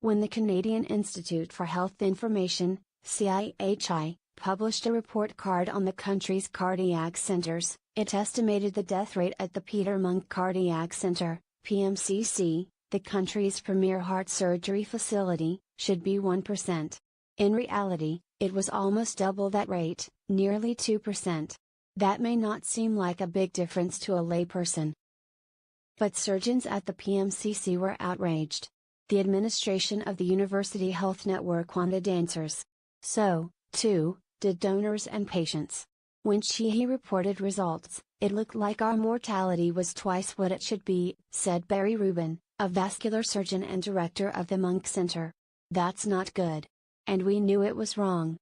When the Canadian Institute for Health Information, CIHI, published a report card on the country's cardiac centres, it estimated the death rate at the Peter Munk Cardiac Centre, PMCC, the country's premier heart surgery facility, should be 1%. In reality, it was almost double that rate, nearly 2%. That may not seem like a big difference to a layperson. But surgeons at the PMCC were outraged. The administration of the University Health Network wanted answers. So, too, did donors and patients. When CIHI reported results, it looked like our mortality was twice what it should be, said Barry Rubin, a vascular surgeon and director of the Munk Centre. That's not good. And we knew it was wrong.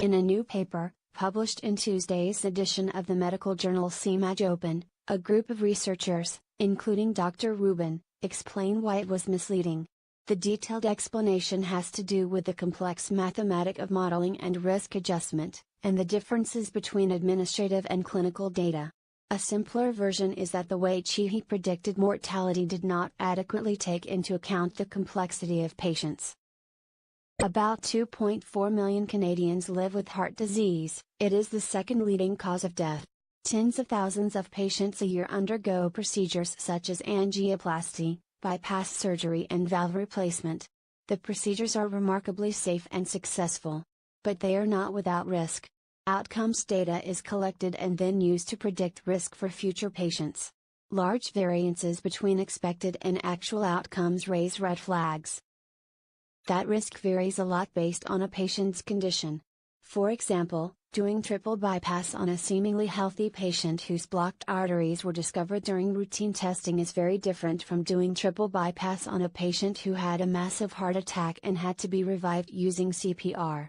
In a new paper, published in Tuesday's edition of the medical journal CIHI Open, a group of researchers, including Dr. Rubin, explain why it was misleading. The detailed explanation has to do with the complex mathematics of modeling and risk adjustment, and the differences between administrative and clinical data. A simpler version is that the way CIHI predicted mortality did not adequately take into account the complexity of patients. About 2.4 million Canadians live with heart disease. It is the second leading cause of death. Tens of thousands of patients a year undergo procedures such as angioplasty, bypass surgery and valve replacement. The procedures are remarkably safe and successful. But they are not without risk. Outcomes data is collected and then used to predict risk for future patients. Large variances between expected and actual outcomes raise red flags. That risk varies a lot based on a patient's condition. For example, doing triple bypass on a seemingly healthy patient whose blocked arteries were discovered during routine testing is very different from doing triple bypass on a patient who had a massive heart attack and had to be revived using CPR.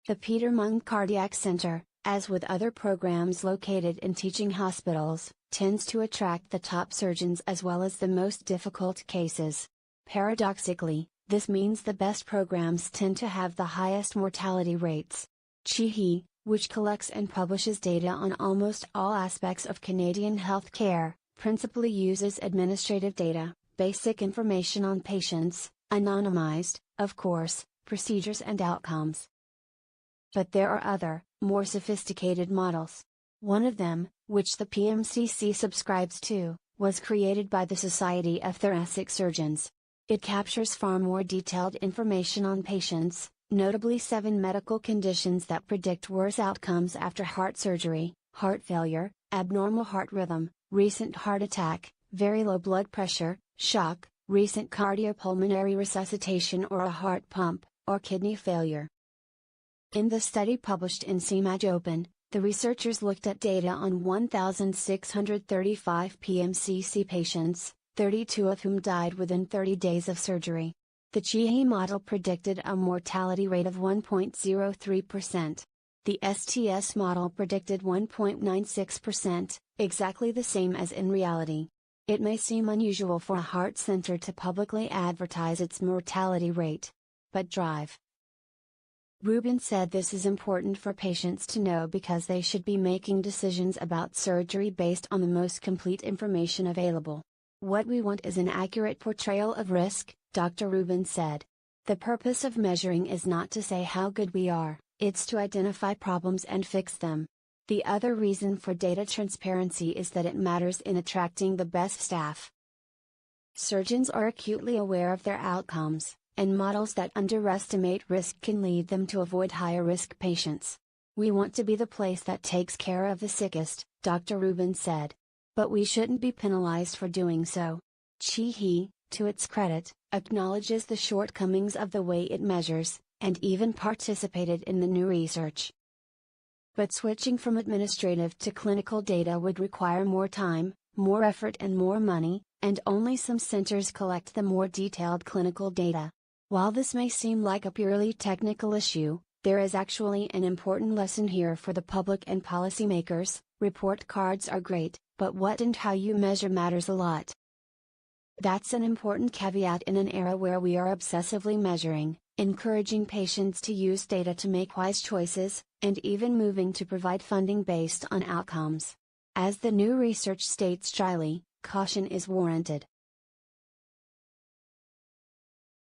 The Peter Munk Cardiac Centre, as with other programs located in teaching hospitals, tends to attract the top surgeons as well as the most difficult cases. Paradoxically, this means the best programs tend to have the highest mortality rates. CIHI, which collects and publishes data on almost all aspects of Canadian health care, principally uses administrative data, basic information on patients, anonymized, of course, procedures and outcomes. But there are other, more sophisticated models. One of them, which the PMCC subscribes to, was created by the Society of Thoracic Surgeons. It captures far more detailed information on patients, notably 7 medical conditions that predict worse outcomes after heart surgery: heart failure, abnormal heart rhythm, recent heart attack, very low blood pressure, shock, recent cardiopulmonary resuscitation or a heart pump, or kidney failure. In the study published in CIHI Open, the researchers looked at data on 1,635 PMCC patients, 32 of whom died within 30 days of surgery. The CIHI model predicted a mortality rate of 1.03%. The STS model predicted 1.96%, exactly the same as in reality. It may seem unusual for a heart center to publicly advertise its mortality rate. But drive. Rubin said this is important for patients to know because they should be making decisions about surgery based on the most complete information available. What we want is an accurate portrayal of risk, Dr. Rubin said. The purpose of measuring is not to say how good we are, it's to identify problems and fix them. The other reason for data transparency is that it matters in attracting the best staff. Surgeons are acutely aware of their outcomes, and models that underestimate risk can lead them to avoid higher risk patients. We want to be the place that takes care of the sickest, Dr. Rubin said. But we shouldn't be penalized for doing so. CIHI, to its credit, acknowledges the shortcomings of the way it measures, and even participated in the new research. But switching from administrative to clinical data would require more time, more effort and more money, and only some centers collect the more detailed clinical data. While this may seem like a purely technical issue, there is actually an important lesson here for the public and policymakers. Report cards are great, but what and how you measure matters a lot. That's an important caveat in an era where we are obsessively measuring, encouraging patients to use data to make wise choices, and even moving to provide funding based on outcomes. As the new research states dryly, caution is warranted.